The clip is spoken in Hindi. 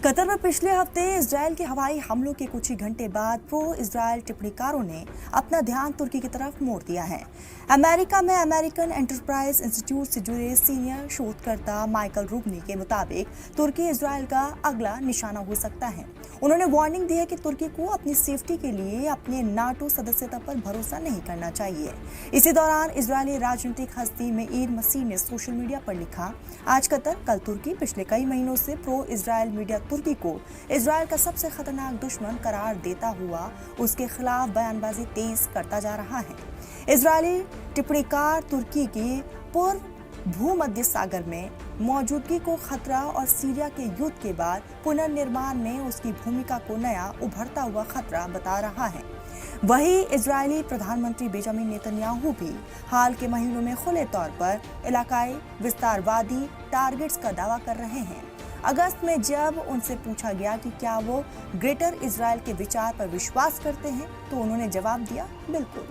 कतर में पिछले हफ्ते इजरायल के हवाई हमलों के कुछ ही घंटे बाद प्रो इजरायल टिप्पणीकारों ने अपना ध्यान तुर्की की तरफ मोड़ दिया है। अमेरिका में अमेरिकन एंटरप्राइज इंस्टीट्यूट से जुड़े सीनियर शोधकर्ता माइकल रूबनी के मुताबिक तुर्की इजरायल का अगला निशाना हो सकता है। उन्होंने वार्निंग दी है कि तुर्की को अपनी सेफ्टी के लिए अपने नाटो सदस्यता पर भरोसा नहीं करना चाहिए। इसी दौरान इजरायली राजनीतिक हस्ती मेईर मसीह ने सोशल मीडिया पर लिखा, आज कतर कल तुर्की पिछले कई महीनों से प्रो इजरायल मीडिया तुर्की को इजरायल का सबसे खतरनाक दुश्मन करार देता हुआ उसके खिलाफ बयानबाजी तेज करता जा रहा है। इजरायली टिप्पणीकार तुर्की की पूर्व भूमध्य सागर में मौजूदगी को खतरा और सीरिया के युद्ध के बाद पुनर्निर्माण में उसकी भूमिका को नया उभरता हुआ खतरा बता रहा है। वहीं इजरायली प्रधानमंत्री बेंजामिन नेतन्याहू भी हाल के महीनों में खुले तौर पर इलाकाई विस्तारवादी टारगेट्स का दावा कर रहे हैं। अगस्त में जब उनसे पूछा गया कि क्या वो ग्रेटर इजरायल के विचार पर विश्वास करते हैं, तो उन्होंने जवाब दिया, बिल्कुल।